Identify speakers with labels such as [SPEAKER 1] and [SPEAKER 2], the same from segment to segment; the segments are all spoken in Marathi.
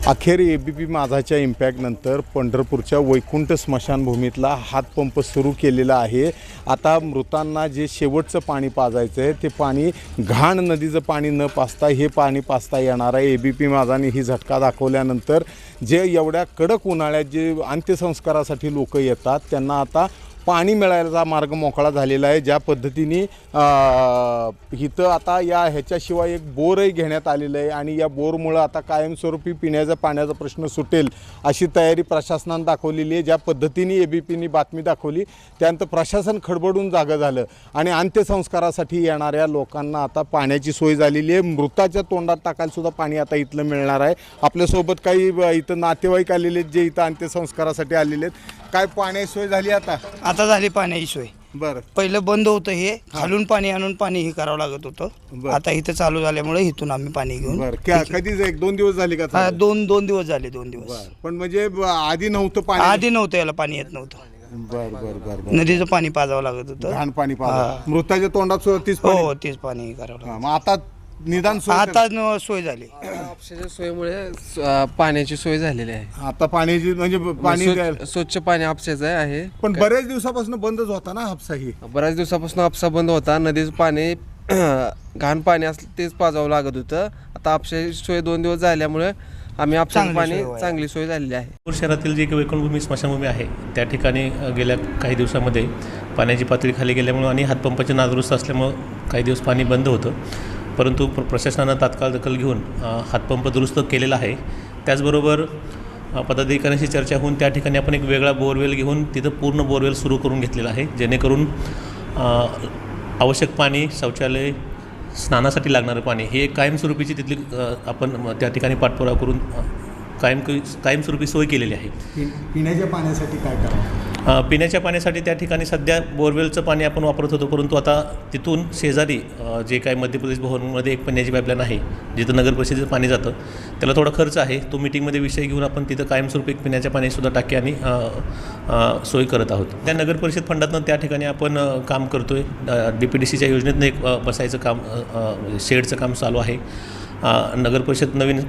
[SPEAKER 1] अखेर ABP माझाच्या इम्पॅक्टनंतर पंढरपूरच्या वैकुंठ स्मशानभूमीतला हातपंप सुरू केलेला आहे। आता मृतांना जे शेवटचं पाणी पाजायचं आहे ते पाणी घाण नदीचं पाणी न पाजता हे पाणी पाजता येणार आहे। ABP माझाने ही झटका दाखवल्यानंतर जे एवढ्या कडक उन्हाळ्यात जे अंत्यसंस्कारासाठी लोक येतात त्यांना आता पाणी मिळायचा मार्ग मोकळा झालेला आहे। ज्या पद्धतीने इथं आता या ह्याच्याशिवाय एक बोरही घेण्यात आलेलं आहे आणि या बोरमुळे आता कायमस्वरूपी पिण्याच्या पाण्याचा प्रश्न सुटेल अशी तयारी प्रशासनाने दाखवलेली आहे। ज्या पद्धतीने ABPने बातमी दाखवली त्यानंतर प्रशासन खडबडून जागं झालं आणि अंत्यसंस्कारासाठी येणाऱ्या लोकांना आता पाण्याची सोय झालेली आहे। मृताच्या तोंडात टाकायला सुद्धा पाणी आता इथलं मिळणार आहे। आपल्यासोबत काही इथं नातेवाईक आलेले आहेत जे इथं अंत्यसंस्कारासाठी आलेले आहेत। काय पाण्याची सोय झाली आता
[SPEAKER 2] झाली पाण्याची सोय।
[SPEAKER 1] बरं,
[SPEAKER 2] पहिलं बंद होतं हे खालून पाणी आणून पाणी हे करावं लागत होतं। आता इथं चालू झाल्यामुळे इथून आम्ही पाणी घेऊन
[SPEAKER 1] बरं कधी 1-2 दिवस झाले का चालू?
[SPEAKER 2] दोन दिवस झाले 2 दिवस।
[SPEAKER 1] बरं, पण म्हणजे आधी नव्हतं पाणी?
[SPEAKER 2] आधी नव्हतं याला पाणी येत नव्हतं।
[SPEAKER 1] बरं बरं बरं
[SPEAKER 2] नदीचं पाणी पाजावं लागत होतं।
[SPEAKER 1] घाण पाणी पाजा मृताच्या तोंडात सुद्धा तीच पाणी?
[SPEAKER 2] हो तेच पाणी करावं लागत।
[SPEAKER 1] मग आता निदान सोय
[SPEAKER 2] आता सोय झाली।
[SPEAKER 3] ऑप्शनच्या सोयीमुळे पाण्याची सोय झालेली आहे।
[SPEAKER 1] आता पाण्याची म्हणजे पाणी
[SPEAKER 3] स्वच्छ पाणी हापसाचं आहे।
[SPEAKER 1] पण बरेच दिवसापासून बंदच होता ना हापसा ही?
[SPEAKER 3] बऱ्याच दिवसापासून हापसा बंद होता। नदीचं पाणी घाण पाणी असलं तेच पाजावं लागत होतं। आता हापशाची सोय 2 दिवस झाल्यामुळे आम्ही हापसाचं पाणी चांगली सोय झालेली आहे।
[SPEAKER 4] शहरातील जी वैकुंठभूमी स्मशानभूमी आहे त्या ठिकाणी गेल्या काही दिवसामध्ये पाण्याची पातळी खाली गेल्यामुळे आणि हातपंपाचे नादुरुस्त असल्यामुळं काही दिवस पाणी बंद होतं, परंतु प्रशासनानं तात्काळ दखल घेऊन हातपंप दुरुस्त केलेला आहे। त्याचबरोबर पदाधिकाऱ्यांशी चर्चा होऊन त्या ठिकाणी आपण एक वेगळा बोरवेल घेऊन तिथं पूर्ण बोरवेल सुरू करून घेतलेला आहे, जेणेकरून आवश्यक पाणी, शौचालय, स्नानासाठी लागणारं पाणी हे कायमस्वरूपीची तिथली आपण त्या ठिकाणी पाठपुरावा करून कायमस्वरूपी सोय केलेली आहे।
[SPEAKER 1] पिण्याच्या पाण्यासाठी काय करावं?
[SPEAKER 4] पिण्याच्या पाण्यासाठी त्या ठिकाणी सध्या बोरवेलचं पाणी आपण वापरत होतो, परंतु आता तिथून शेजारी जे काही मध्य प्रदेश भवनमध्ये एक पाण्याची पाईपलाईन आहे जिथं नगर परिषदेचं पाणी जातं, त्याला थोडा खर्च आहे। तो मीटिंगमध्ये विषय घेऊन आपण तिथं कायमस्वरूपी एक पिण्याच्या पाण्यासुद्धा टाकी आणि सोय करत आहोत। त्या नगर परिषद फंडातनं त्या ठिकाणी आपण काम करतो आहे। DPDCच्या योजनेतनं एक बसायचं काम, शेडचं काम चालू आहे। नगर परिषद नवीन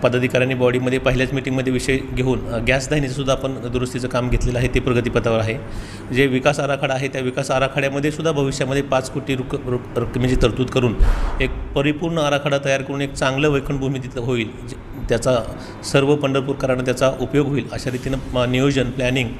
[SPEAKER 4] पदाधिकाऱ्यांनी बॉडीमध्ये पहिल्याच मीटिंगमध्ये विषय घेऊन गॅस दाहिनीचंसुद्धा आपण दुरुस्तीचं काम घेतलेलं आहे, ते प्रगतीपथावर आहे। जे विकास आराखडा आहे त्या विकास आराखड्यामध्ये सुद्धा भविष्यामध्ये 5 कोटी रकमेची तरतूद करून एक परिपूर्ण आराखडा तयार करून एक चांगलं वैकुंठभूमी तिथं होईल, त्याचा सर्व पंढरपूरकरांना त्याचा उपयोग होईल अशा रीतीनं नियोजन, प्लॅनिंग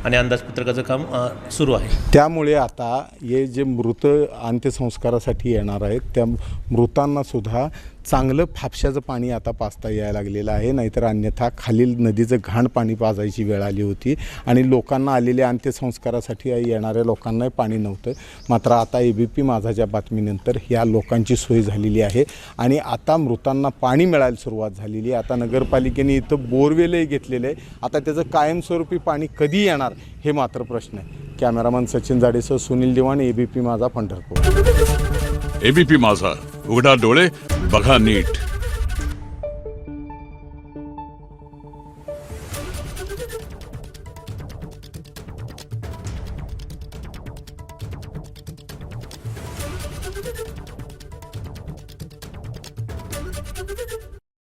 [SPEAKER 4] आणि अंदाजपत्रकाचं काम सुरू आहे।
[SPEAKER 1] त्यामुळे आता हे जे मृत अंत्यसंस्कारासाठी येणार आहेत त्या मृतांना सुद्धा चांगलं फापशाचं पाणी आता पाजता यायला लागलेलं आहे, नाहीतर अन्यथा खालील नदीचं घाण पाणी पाजायची वेळ आली होती आणि लोकांना आलेल्या अंत्यसंस्कारासाठी येणाऱ्या लोकांनाही पाणी नव्हतं। मात्र आता ABP माझाच्या बातमीनंतर ह्या लोकांची सोय झालेली आहे आणि आता मृतांना पाणी मिळायला सुरुवात झालेली आहे। आता नगरपालिकेने इथं बोरवेलही घेतलेलं आहे, आता त्याचं कायमस्वरूपी पाणी कधी येणार हे मात्र प्रश्न आहे। कॅमेरामन सचिन जाडेसह सुनील दिवाण, ABP माझा, पंढरपूर।
[SPEAKER 5] ABP माझा, उघडा डोळे बघा नीट।